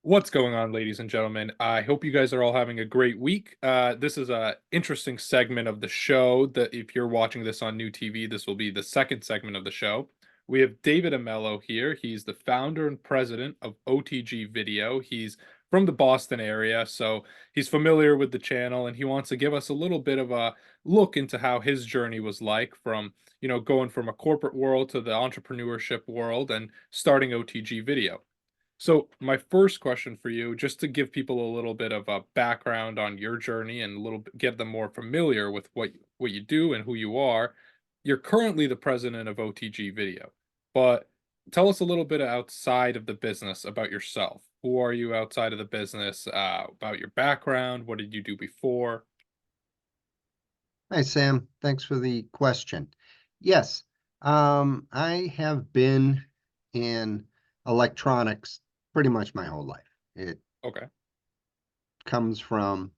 What's going on, ladies and gentlemen? I hope you guys are all having a great week. This is a interesting segment of the show that if you're watching this on new TV, this will be the second segment of the show. We have David Amello here. He's the founder and president of OTG Video. He's from the Boston area, so he's familiar with the channel, and he wants to give us a little bit of a look into how his journey was like from, going from a corporate world to the entrepreneurship world and starting OTG Video. So, my first question for you, just to give people a little bit of a background on your journey and a little bit, get them more familiar with what you do and who you are. You're currently the president of OTG Video, but tell us a little bit outside of the business about yourself. Who are you outside of the business? About your background. What did you do before? Hi, Sam. Thanks for the question. Yes, I have been in electronics pretty much my whole life. It Okay. comes from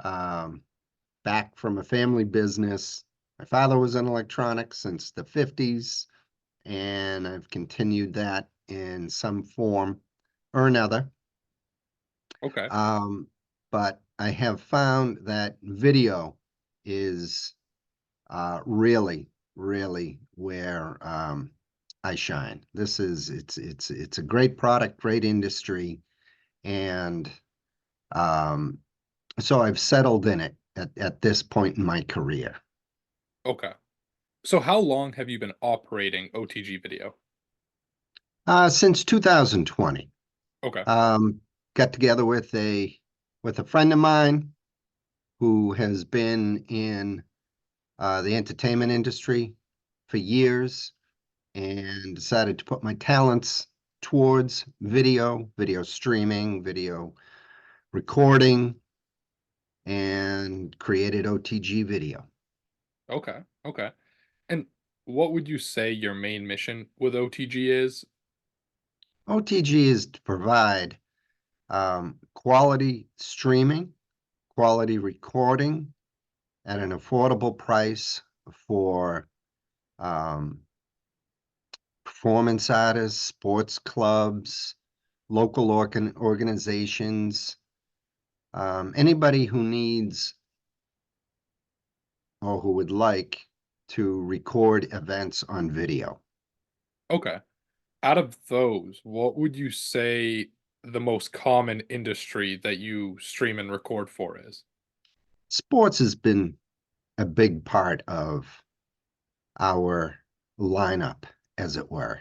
um, back from a family business. My father was in electronics since the 50s, and I've continued that in some form or another. Okay. Um, but I have found that video is really, really where I shine. It's a great product, great industry, and um, so I've settled in it at this point in my career. Okay. So, how long have you been operating OTG Video? Since 2020, Okay. um, got together with a friend of mine who has been in the entertainment industry for years and decided to put my talents towards video streaming, video recording, and created OTG Video. Okay. Okay. And what would you say your main mission with OTG is? OTG is to provide quality streaming, quality recording at an affordable price for um, performance artists, sports clubs, local organizations, anybody who needs or who would like to record events on video. Okay. Out of those, what would you say the most common industry that you stream and record for is? Sports has been a big part of our lineup, as it were.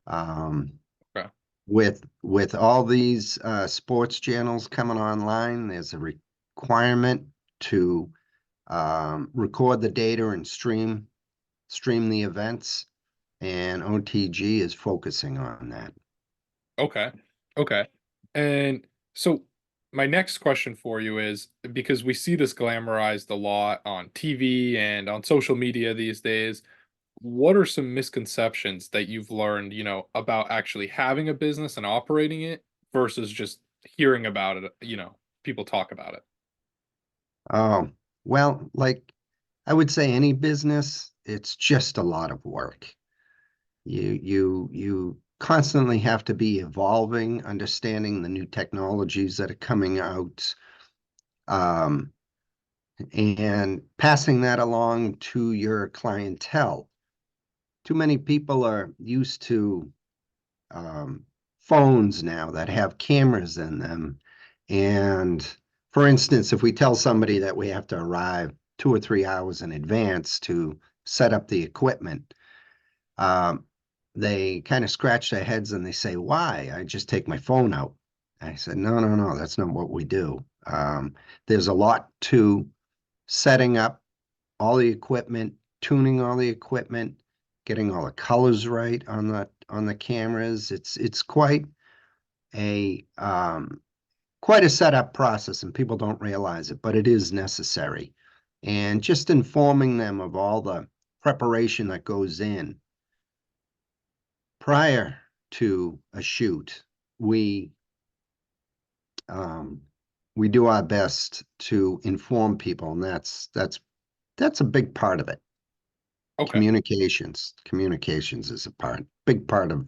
Um, Okay. with all these sports channels coming online, there's a requirement to record the data and stream the events, and OTG is focusing on that. Okay. Okay. And so my next question for you is because we see this glamorized a lot on TV and on social media these days, what are some misconceptions that you've learned, about actually having a business and operating it versus just hearing about it, people talk about it? Oh, well, like I would say any business, it's just a lot of work. You constantly have to be evolving, understanding the new technologies that are coming out, um, and passing that along to your clientele. Too many people are used to um, phones now that have cameras in them. And for instance, if we tell somebody that we have to arrive 2 or 3 hours in advance to set up the equipment, um, they kind of scratch their heads and they say, "Why? I just take my phone out." I said, "No, no, no, that's not what we do. There's a lot to setting up all the equipment, tuning all the equipment, getting all the colors right on the cameras. It's a quite a setup process, and people don't realize it, but it is necessary. And just informing them of all the preparation that goes in prior to a shoot, we um, we do our best to inform people, and that's a big part of it. Okay. Communications is a big part of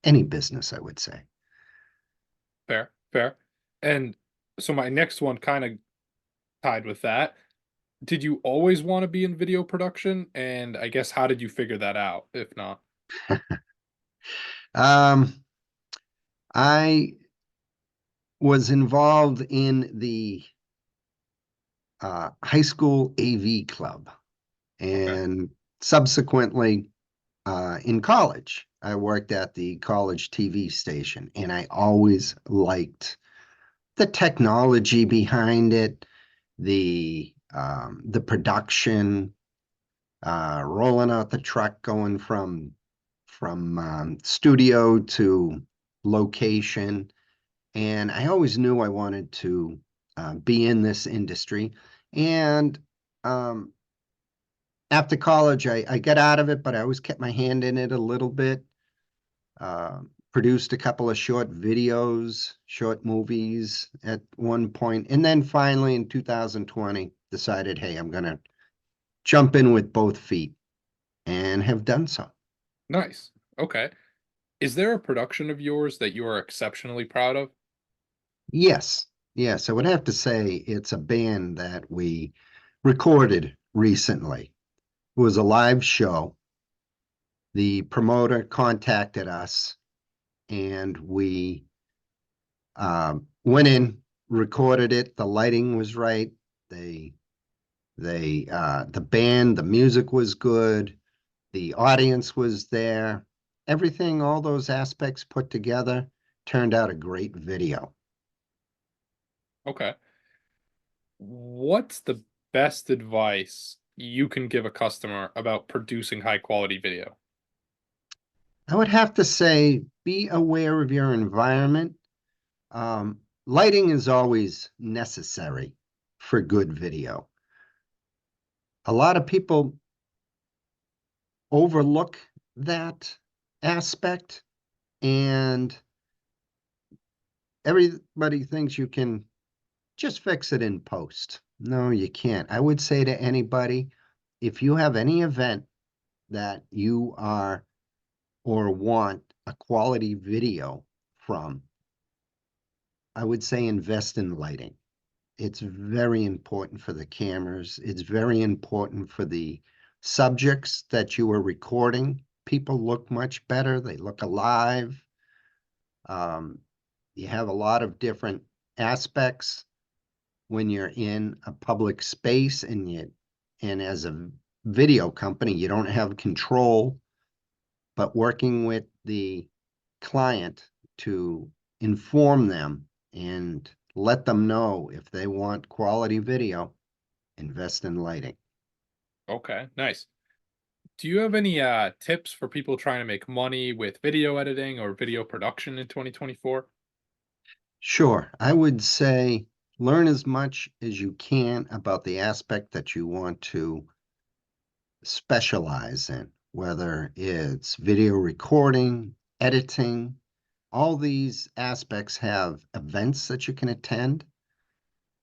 any business, I would say. Fair, fair. And so my next one kind of tied with that. Did you always want to be in video production? And I guess how did you figure that out, if not? Um, I was involved in the high school AV club, Okay. and subsequently in college, I worked at the college TV station, and I always liked the technology behind it, the production, rolling out the truck, going from studio to location. And I always knew I wanted to be in this industry. And um, after college, I got out of it, but I always kept my hand in it a little bit. Produced a couple of short videos, short movies at one point, and then finally in 2020 decided, hey, I'm gonna jump in with both feet, and have done so. Nice. Okay. Is there a production of yours that you are exceptionally proud of? Yes, yes, I would have to say it's a band that we recorded recently. It was a live show. The promoter contacted us, and we went in, recorded it. The lighting was right. They the band, the music was good. The audience was there. Everything, all those aspects put together, turned out a great video. Okay. What's the best advice you can give a customer about producing high quality video? I would have to say, be aware of your environment. Lighting is always necessary for good video. A lot of people overlook that aspect, and everybody thinks you can just fix it in post. No, you can't. I would say to anybody, if you have any event that you are or want a quality video from, I would say invest in lighting. It's very important for the cameras. It's very important for the subjects that you are recording. People look much better. They look alive. Um, you have a lot of different aspects when you're in a public space, and as a video company, you don't have control, but working with the client to inform them and let them know if they want quality video, invest in lighting. Okay, nice. Do you have any tips for people trying to make money with video editing or video production in 2024? Sure, I would say learn as much as you can about the aspect that you want to specialize in, whether it's video recording, editing. All these aspects have events that you can attend,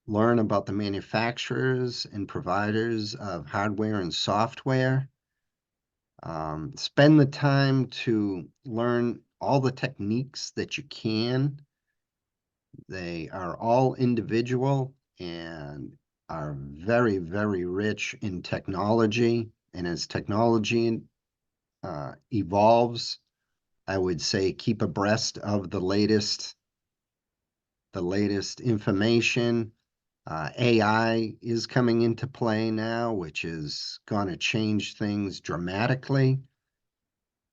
learn about the manufacturers and providers of hardware and software. Spend the time to learn all the techniques that you can. They are all individual and are very, very rich in technology. And as technology evolves, I would say keep abreast of the latest information. AI is coming into play now, which is going to change things dramatically.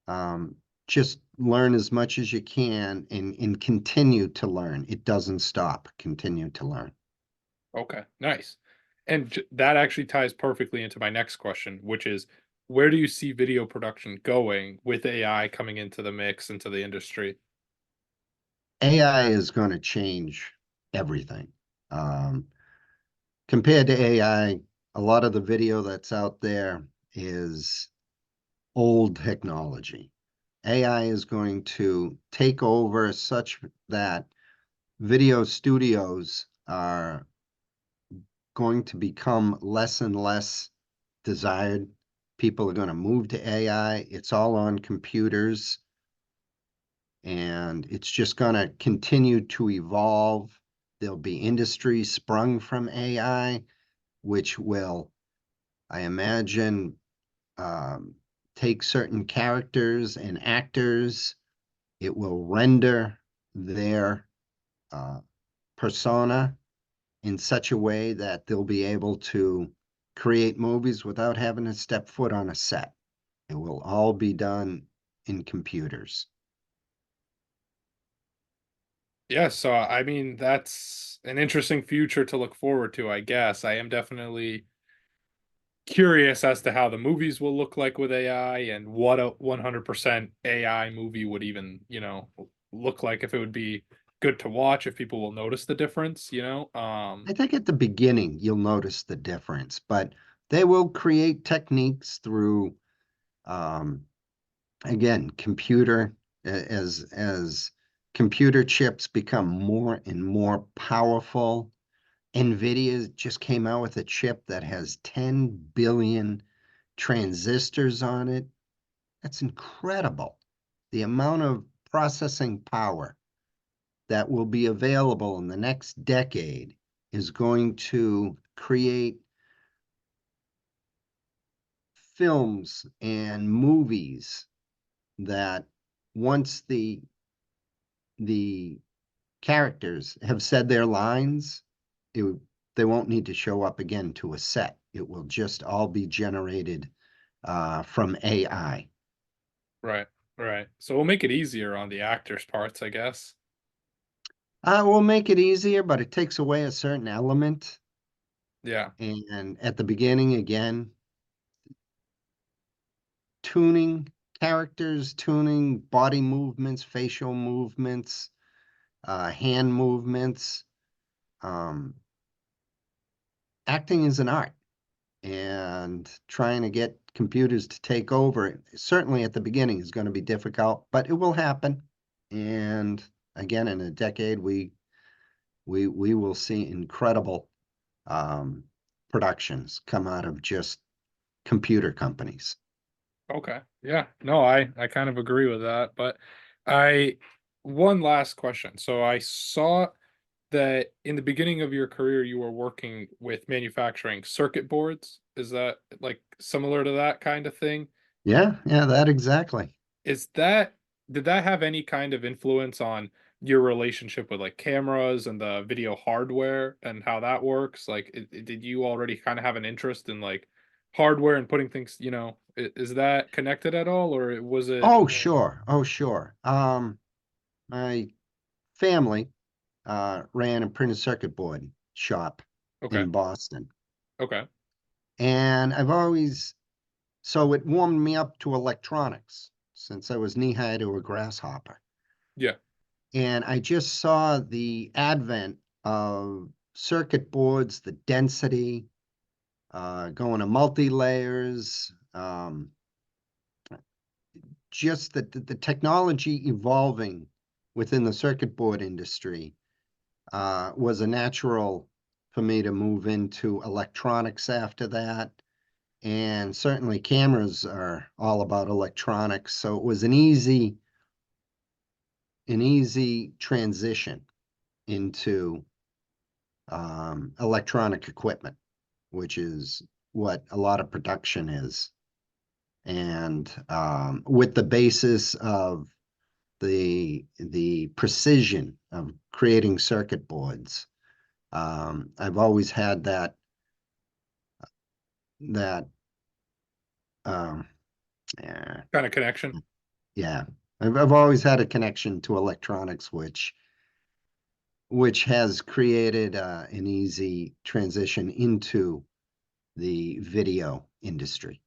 Um, just learn as much as you can, and continue to learn. It doesn't stop. Continue to learn. Okay, nice. And that actually ties perfectly into my next question, which is where do you see video production going with AI coming into the mix, into the industry? AI is going to change everything. Um, Compared to AI, a lot of the video that's out there is old technology. AI is going to take over such that video studios are going to become less and less desired. People are going to move to AI. It's all on computers. and it's just going to continue to evolve. There'll be industries sprung from AI, which will, I imagine, um, take certain characters and actors. It will render their uh, persona in such a way that they'll be able to create movies without having to step foot on a set. It will all be done in computers. Yeah, so I mean that's an interesting future to look forward to, I guess. I am definitely curious as to how the movies will look like with AI and what a 100% AI movie would even, look like, if it would be good to watch, if people will notice the difference, you know? I think at the beginning you'll notice the difference, but they will create techniques through, um, again, as computer chips become more and more powerful. NVIDIA just came out with a chip that has 10 billion transistors on it. That's incredible. The amount of processing power that will be available in the next decade is going to create films and movies that once the characters have said their lines, it, they won't need to show up again to a set. It will just all be generated from AI. Right, right. So we'll make it easier on the actors' parts, I guess. We'll make it easier, but it takes away a certain element. Yeah. And at the beginning, again, tuning characters, tuning body movements, facial movements, hand movements. Um, Acting is an art, and trying to get computers to take over, certainly at the beginning, is going to be difficult, but it will happen. And again, in a decade, we will see incredible um, productions come out of just computer companies. Okay. Yeah. No, I kind of agree with that, but I one last question. So I saw that in the beginning of your career you were working with manufacturing circuit boards. Is that like similar to that kind of thing? Yeah, yeah, that exactly. Is that did that have any kind of influence on your relationship with like cameras and the video hardware and how that works? Like, did you already kind of have an interest in like hardware and putting things, is that connected at all, or was it Oh, sure. Oh, sure. My family ran a printed circuit board shop okay? in Boston. Okay. And so it warmed me up to electronics since I was knee high to a grasshopper. Yeah. And I just saw the advent of circuit boards, the density, going to multi layers, just the technology evolving within the circuit board industry was a natural for me to move into electronics after that. And certainly cameras are all about electronics. So it was an easy transition into electronic equipment, which is what a lot of production is. And with the basis of the precision of creating circuit boards, I've always had that um, yeah, Kind of connection. yeah. I've always had a connection to electronics, which has created an easy transition into the video industry.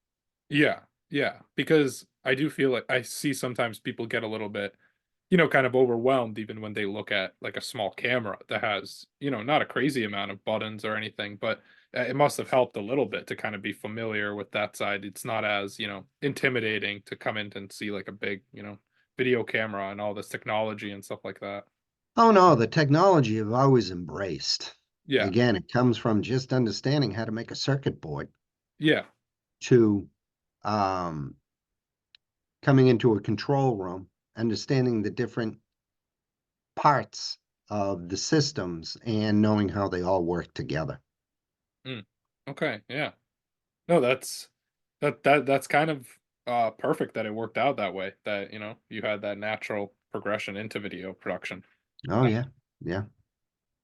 Yeah. Yeah. Because I do feel like I see sometimes people get a little bit, kind of overwhelmed even when they look at like a small camera that has, not a crazy amount of buttons or anything, but it must have helped a little bit to kind of be familiar with that side. It's not as, intimidating to come in and see like a big, video camera and all this technology and stuff like that. Oh no, the technology I've always embraced. Yeah. Again, it comes from just understanding how to make a circuit board Yeah. to um, coming into a control room understanding the different parts of the systems and knowing how they all work together. Mm. Okay, yeah. No, that's kind of perfect that it worked out that way. That, you had that natural progression into video production. Oh yeah, yeah.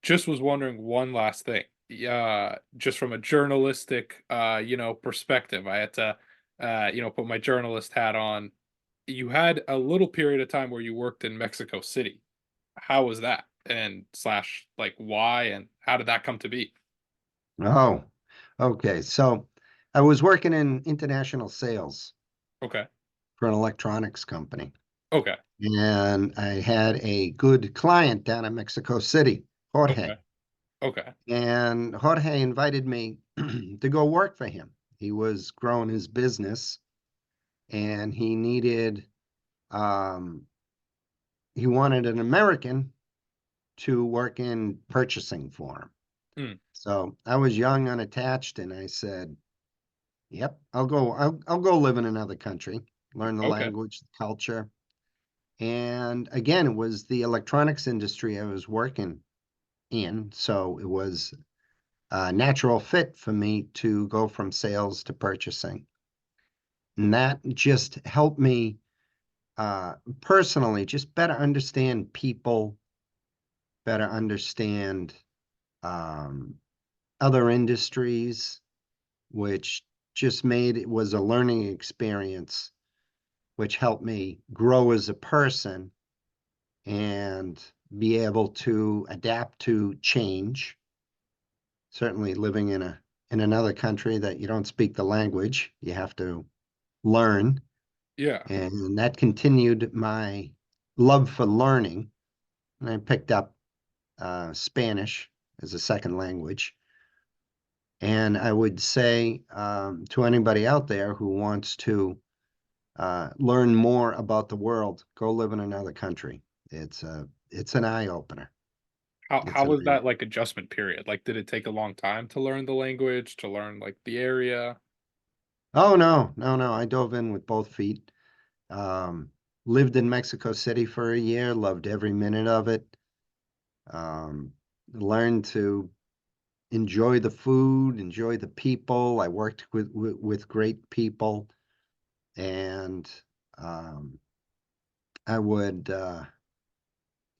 Just was wondering one last thing. Yeah, just from a journalistic perspective, I had to put my journalist hat on. You had a little period of time where you worked in Mexico City. How was that? And slash like why and how did that come to be? Oh, okay. So I was working in international sales Okay. for an electronics company, Okay. and I had a good client down in Mexico City, Jorge. Okay. Okay. And Jorge invited me to go work for him. He was growing his business and um, he wanted an American to work in purchasing for him. Mm, So I was young, unattached, and I said, "Yep, I'll go. I'll go live in another country, learn the okay. language, the culture." And again, it was the electronics industry I was working in, so it was a natural fit for me to go from sales to purchasing. And that just helped me personally just better understand people, better understand um, other industries, which just made it was a learning experience, which helped me grow as a person and be able to adapt to change. Certainly living in another country that you don't speak the language, you have to learn. Yeah. And that continued my love for learning. And I picked up Spanish as a second language. And I would say to anybody out there who wants to learn more about the world, go live in another country. It's an eye opener. How It's an was that like adjustment period? Like did it take a long time to learn the language, to learn like the area? Oh no, no, no! I dove in with both feet. Um, Lived in Mexico City for a year. Loved every minute of it. Um, Learned to enjoy the food, enjoy the people. I worked with great people, and um, I would,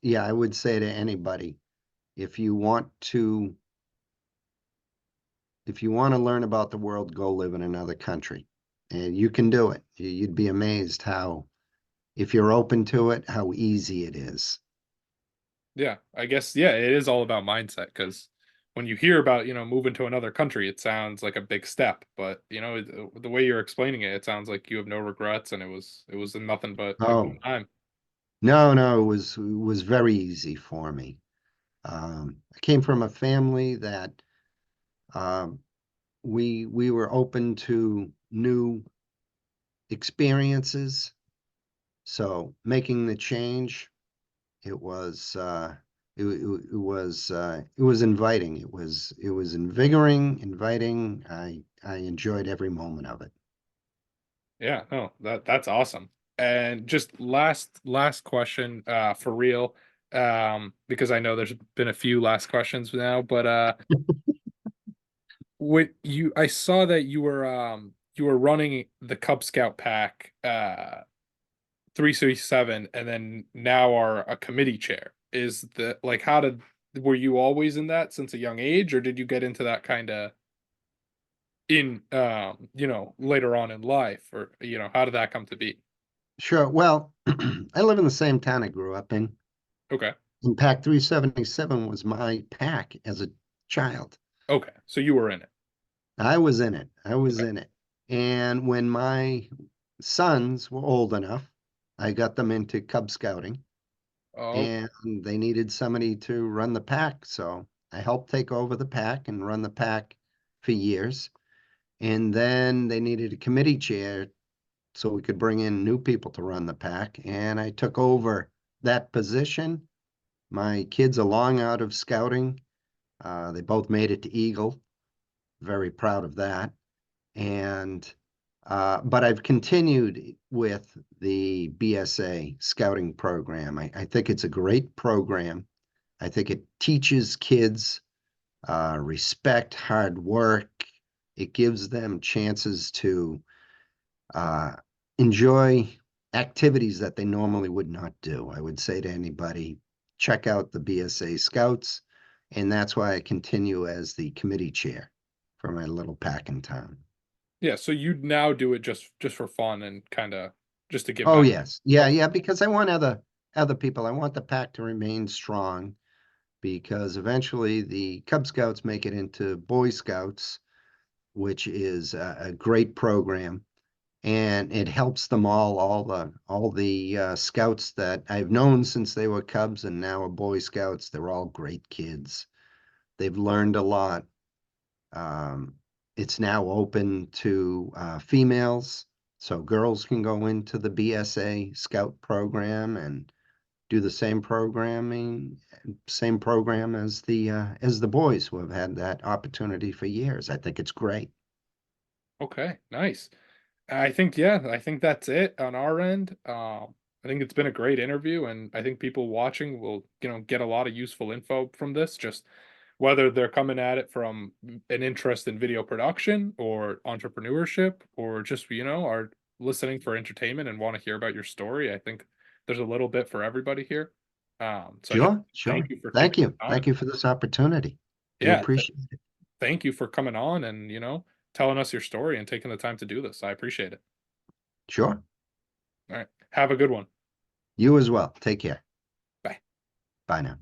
yeah, I would say to anybody, if you want to, if you want to learn about the world, go live in another country, and you can do it. You'd be amazed how, if you're open to it, how easy it is. Yeah, I guess yeah, it is all about mindset because when you hear about, moving to another country, it sounds like a big step, but the way you're explaining it, it sounds like you have no regrets and it was nothing but a good Oh, time. no, no, it was very easy for me. I came from a family that um, we were open to new experiences. So making the change, it was it was inviting. It was invigorating, inviting. I enjoyed every moment of it. Yeah, no, that's awesome. And just last question, for real, because I know there's been a few last questions now, but what I saw that you were running the Cub Scout pack 337 and then now are a committee chair. Is the like how did were you always in that since a young age or did you get into that kind of in later on in life or how did that come to be? Sure. Well, I live in the same town I grew up in. Okay. And Pack 377 was my pack as a child. Okay. So you were in it. I was in it. I was Okay. in it. And when my sons were old enough, I got them into Cub Scouting Oh, and they needed somebody to run the pack. So I helped take over the pack and run the pack for years. And then they needed a committee chair so we could bring in new people to run the pack. And I took over that position. My kids are long out of scouting. They both made it to Eagle. Very proud of that. And But I've continued with the BSA scouting program. I think it's a great program. I think it teaches kids respect, hard work. It gives them chances to uh, enjoy activities that they normally would not do. I would say to anybody, check out the BSA Scouts, and that's why I continue as the committee chair for my little pack in town. Yeah, so you now do it just for fun and kinda just to give Oh, back. yes. Yeah, Okay. yeah, because I want other people. I want the pack to remain strong because eventually the Cub Scouts make it into Boy Scouts, which is a great program. And it helps them all the scouts that I've known since they were Cubs and now are Boy Scouts. They're all great kids. They've learned a lot. Um, it's now open to females, so girls can go into the BSA Scout program and do the same program as the boys who have had that opportunity for years. I think it's great. Okay, nice. I think, yeah, I think that's it on our end. I think it's been a great interview, and I think people watching will, get a lot of useful info from this, just whether they're coming at it from an interest in video production or entrepreneurship, or just, are listening for entertainment and want to hear about your story. I think there's a little bit for everybody here. So I just Sure, thank sure. you for Thank taking you. the Thank time. you for this opportunity. Do Yeah, appreciate it. thank you for coming on and, telling us your story and taking the time to do this. I appreciate it. Sure. All right. Have a good one. You as well. Take care. Bye. Bye now.